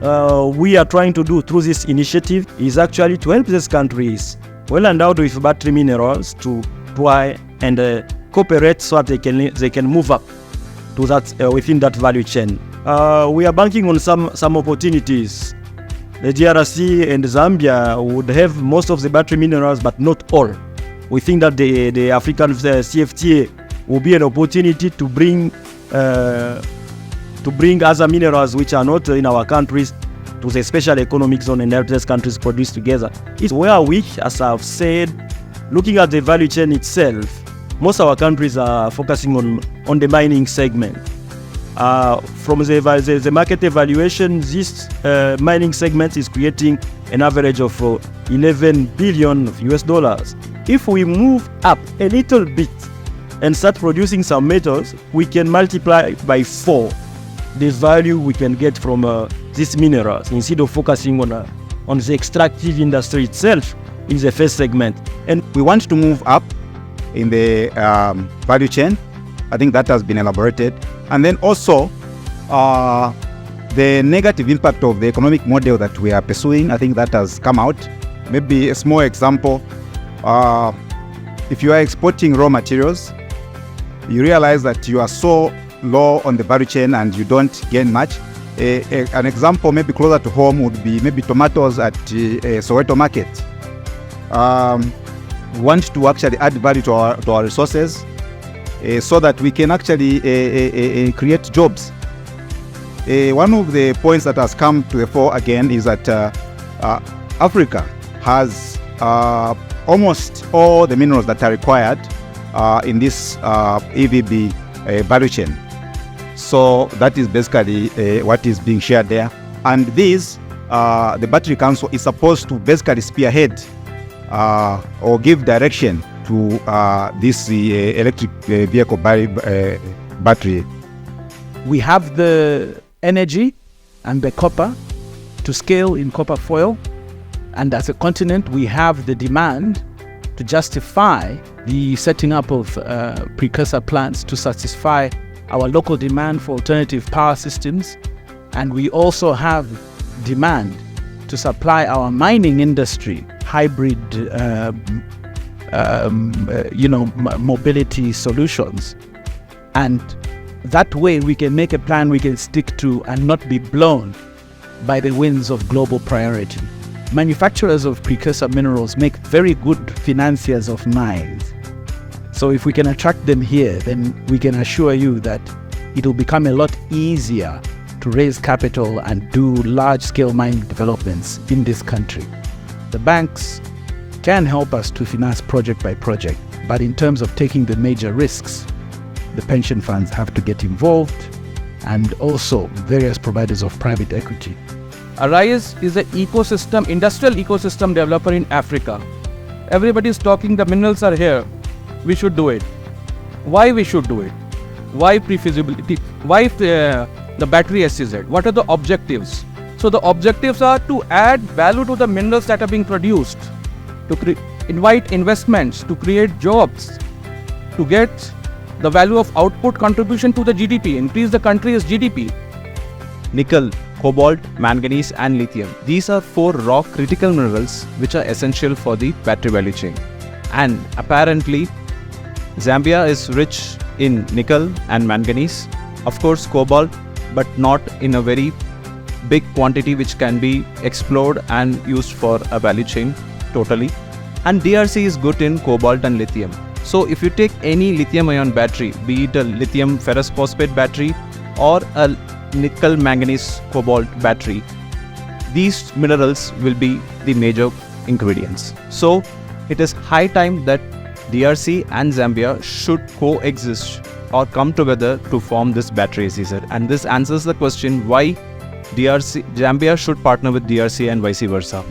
we are trying to do through this initiative is actually to help these countries well endowed with battery minerals to try and cooperate so that they can move up to that within that value chain. We are banking on some opportunities. The DRC and Zambia would have most of the battery minerals, but not all. We think that the African CFTA will be an opportunity to bring other minerals which are not in our countries to the special economic zone and help these countries produce together. It's where we, as I've said, looking at the value chain itself, most of our countries are focusing on the mining segment. From the market evaluation, this mining segment is creating an average of 11 billion US dollars. If we move up a little bit and start producing some metals, we can multiply by 4 the value we can get from these minerals instead of focusing on the extractive industry itself in the first segment. And we want to move up in the value chain. I think that has been elaborated. And then also the negative impact of the economic model that we are pursuing, I think that has come out. Maybe a small example, if you are exporting raw materials, you realize that you are so low on the value chain and you don't gain much. An example maybe closer to home would be maybe tomatoes at Soweto market. We want to actually add value to our resources so that we can actually create jobs. One of the points that has come to the fore again is that Africa has almost all the minerals that are required in this EVB value chain. So that is basically what is being shared there. And this, the Battery Council is supposed to basically spearhead or give direction to this electric vehicle battery. We have the energy and the copper to scale in copper foil. And as a continent, we have the demand to justify the setting up of precursor plants to satisfy our local demand for alternative power systems. And we also have demand to supply our mining industry hybrid mobility solutions. And that way we can make a plan we can stick to and not be blown by the winds of global priority. Manufacturers of precursor minerals make very good financiers of mines. So if we can attract them here, then we can assure you that it will become a lot easier to raise capital and do large-scale mining developments in this country. The banks can help us to finance project by project, but in terms of taking the major risks, the pension funds have to get involved, and also various providers of private equity. Arise is an ecosystem, industrial ecosystem developer in Africa. Everybody is talking the minerals are here. We should do it. Why we should do it? Why pre-feasibility? Why the battery SEZ? What are the objectives? So the objectives are to add value to the minerals that are being produced, to invite investments, to create jobs, to get the value of output contribution to the GDP, increase the country's GDP. Nickel, cobalt, manganese and lithium. These are 4 raw critical minerals which are essential for the battery value chain. And apparently, Zambia is rich in nickel and manganese, of course cobalt, but not in a very big quantity which can be explored and used for a value chain totally. And DRC is good in cobalt and lithium. So if you take any lithium ion battery, be it a lithium ferrous phosphate battery or a nickel manganese cobalt battery, these minerals will be the major ingredients. So it is high time that DRC and Zambia should coexist or come together to form this battery SEZ. And this answers the question why Zambia should partner with DRC and vice versa.